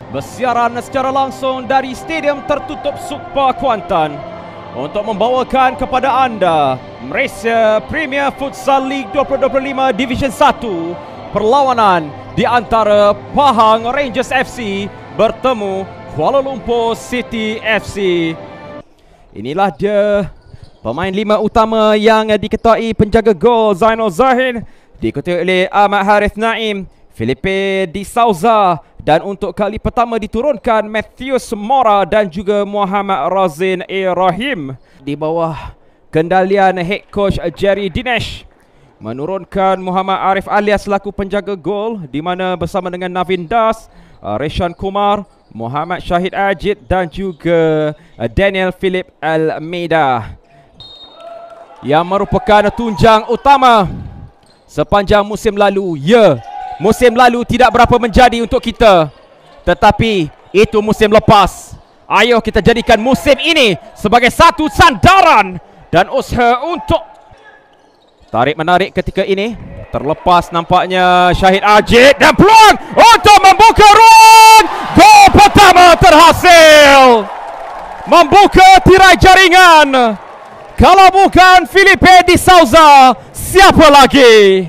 bersiaran secara langsung dari Stadium Tertutup Super Kuantan untuk membawakan kepada anda Malaysia Premier Futsal League 2025 Division 1, perlawanan di antara Pahang Rangers FC bertemu Kuala Lumpur City FC. Inilah dia pemain 5 utama yang diketuai penjaga gol Zainul Zahid, diikuti oleh Ahmad Harith Naim, Felipe Di Souza, dan untuk kali pertama diturunkan Matthews Mora dan juga Muhammad Razin Rahim di bawah kendalian head coach Jerry Dinesh. Menurunkan Muhammad Arif Alias selaku penjaga gol, di mana bersama dengan Navin Das, Reshan Kumar, Muhammad Syahid Ajid dan juga Daniel Philip Almeida, yang merupakan tunjang utama sepanjang musim lalu. Ya, musim lalu tidak berapa menjadi untuk kita, tetapi itu musim lepas. Ayo kita jadikan musim ini sebagai satu sandaran dan usaha untuk tarik-menarik ketika ini. Terlepas nampaknya Syahid Ajid dan peluang untuk membuka ruang. Gol pertama terhasil, membuka tirai jaringan. Kalau bukan Felipe Di Souza, siapa lagi?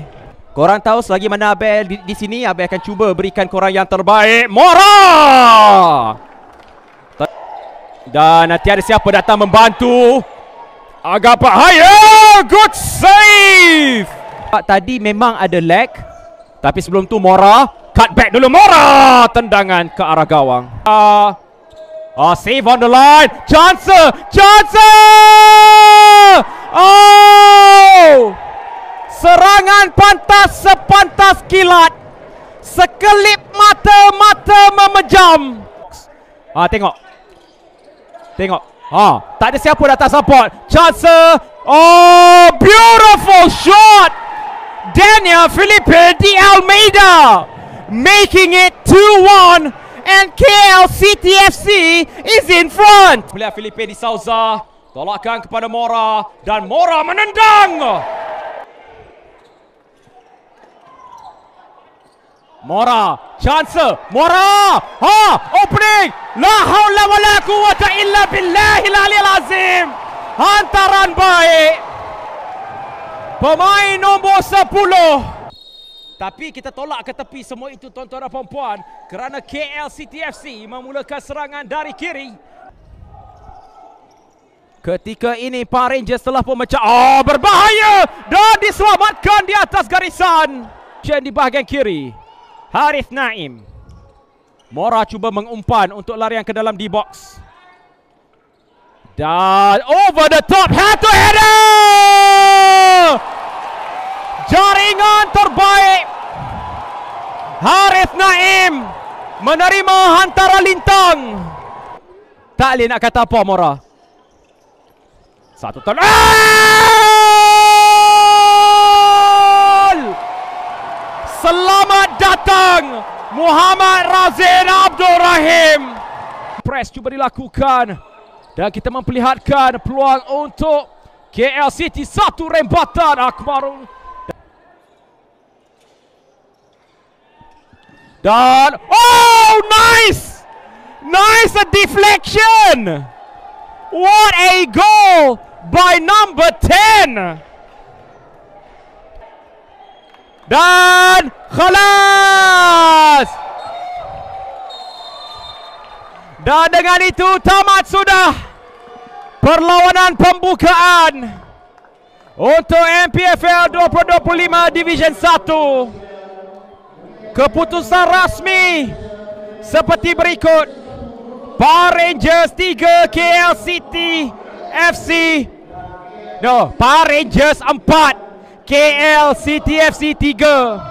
Korang tahu selagi mana Abel di sini, Abel akan cuba berikan korang yang terbaik. Mora! Dan tiada siapa datang membantu. Agak bahaya. Good save. Tadi memang ada lag, tapi sebelum tu Mora cut back dulu. Mora tendangan ke arah gawang. Save on the line. Chance. Oh! Serangan pantas sepantas kilat. Sekelip mata memejam. Tengok. Tak ada siapa datang support. Chance. Oh, beautiful shot. Daniel Felipe Di Almeida making it 2-1, and KL City FC is in front. Player Felipe Di Souza tolakkan kepada Mora dan Mora menendang. Mora, chance. Mora, opening. La haula wala quwwata illa billahil aliyil azim. Hantaran baik pemain nombor 10. Tapi kita tolak ke tepi semua itu, tuan-tuan dan puan-puan, kerana KL City FC memulakan serangan dari kiri. Ketika ini Pahang Rangers telah pemecah. Berbahaya dan diselamatkan di atas garisan. Di bahagian kiri, Harith Naim. Mora cuba mengumpan untuk larian ke dalam D-box. Dan over the top, head to header. Jaringan terbaik. Harith Naim menerima hantaran lintang. Tak boleh nak kata apa Mora. Satu ton. Selamat datang Muhammad Razin Abdul Rahim. Press cuba dilakukan dan kita memperlihatkan peluang untuk KL City. Satu rembatan Akbarul. Dan nice deflection. What a goal by number 10. Dan khalas. Dan dengan itu tamat sudah perlawanan pembukaan untuk MPFL 2025 Division 1. Keputusan rasmi seperti berikut. Pahang Rangers 3, KL City FC. Pahang Rangers 4, KL City FC 3.